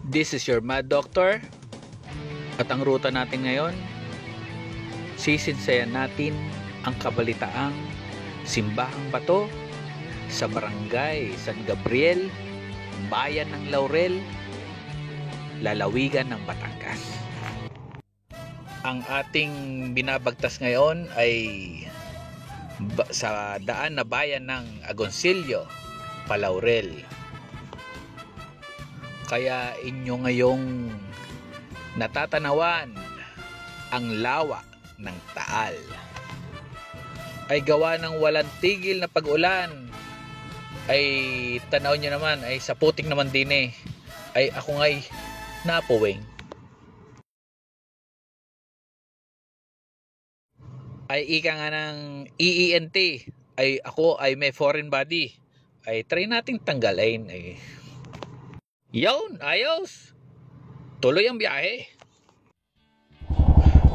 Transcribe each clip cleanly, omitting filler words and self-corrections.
This is your Mad Doctor. At ang ruta natin ngayon, sisinsayan natin ang kabalitaang Simbahang Bato sa Barangay San Gabriel, Bayan ng Laurel, Lalawigan ng Batangas. Ang ating binabagtas ngayon ay sa daan na bayan ng Agoncillo, Palaurel. Kaya inyo ngayong natatanawan ang lawa ng Taal ay gawa ng walang tigil na pag-ulan. Ay tanaw nyo naman, ay sa putik naman din ay ako nga'y napuwing. Ay ika nga ng EENT, ay ako ay may foreign body, ay try nating tanggalin. Ay yun, ayos, tuloy ang biyahe.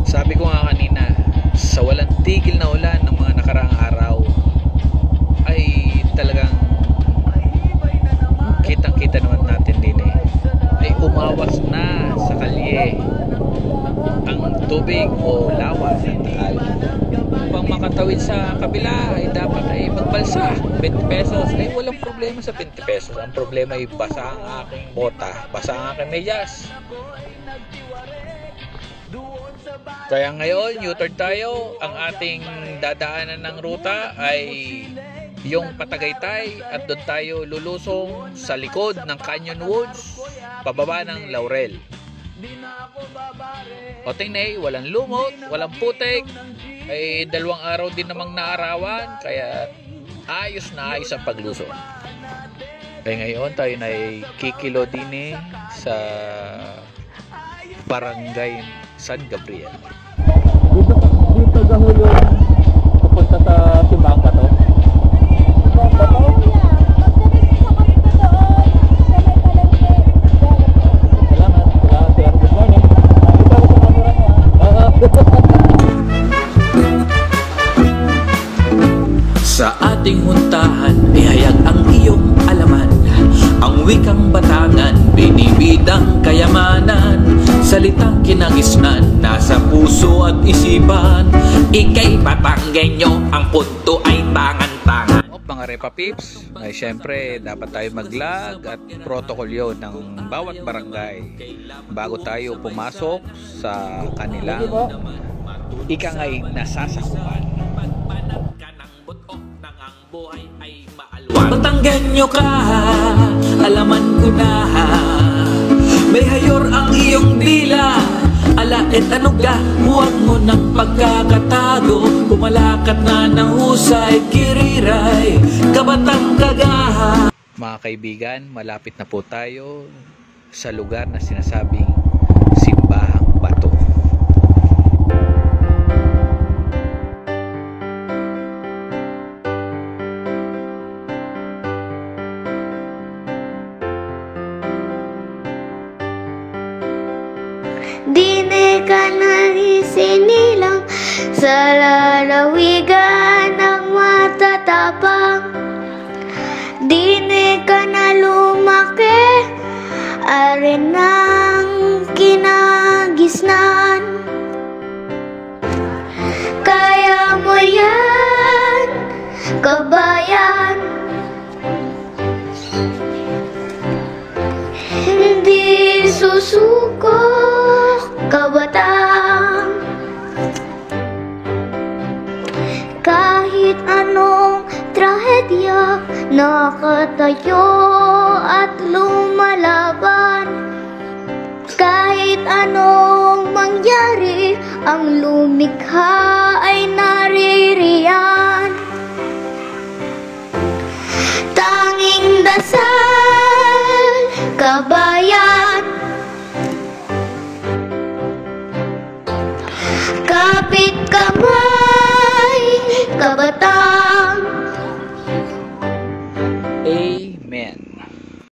Sabi ko nga kanina, sa walang tigil na ulan ng mga nakaraang araw ay talagang kitang kita naman natin din ay umawas na sa kalye ang tubig o lawa ng Taal. Upang makatawid sa kabila ay dapat ay magbalsa 20 pesos. Ay walang problema sa 20 pesos. Ang problema ay basa ang aking bota, basa ang aking medyas. Kaya ngayon U-turn tayo. Ang ating dadaanan ng ruta ay yung Patagaytay at doon tayo lulusong sa likod ng Canyon Woods pababa ng Laurel. O tingnan, walang lumot, walang putik, ay 2 araw din namang naarawan, kaya ayos na ayos ang paglusong. Kaya ngayon tayo na ay kikilo din sa Barangay San Gabriel. Dito gahulong pupunta sa Simbahang Bato. Simbahang Bato? Sa ating huntahan, ihayag ang iyong alaman. Ang wikang Batangan, binibidang kayamanan. Salitang kinagisnan, nasa puso at isipan. Ika'y Batanggenyo, ang punto ay tangan-tangan. Mga Repa Pips, ay syempre dapat tayo mag-lag at protocol yun ng bawat barangay bago tayo pumasok sa kanilang ikangay nasasakupan. Batanggenyo ka, alaman ko na. May hayor ang iyong dila. Ala et ano ka, huwag mo ng pagkakatago. Pumalakat na ng husay, kiriray, kabatang kagaha. Mga kaibigan, malapit na po tayo sa lugar na sinasabing Simbahang Bato. Dine ka na isinilang sa lalawigan ng matatapang. Dine ka na lumaki, arin ng kinagisnan. Kaya mo yan, kabayan. Hindi susuko kabatang. Kahit anong trahedya, nakatayo at lumalaban. Kahit anong mangyari, ang lumikha ay naririyan. Tanging dasal, kabayan. Kapit kami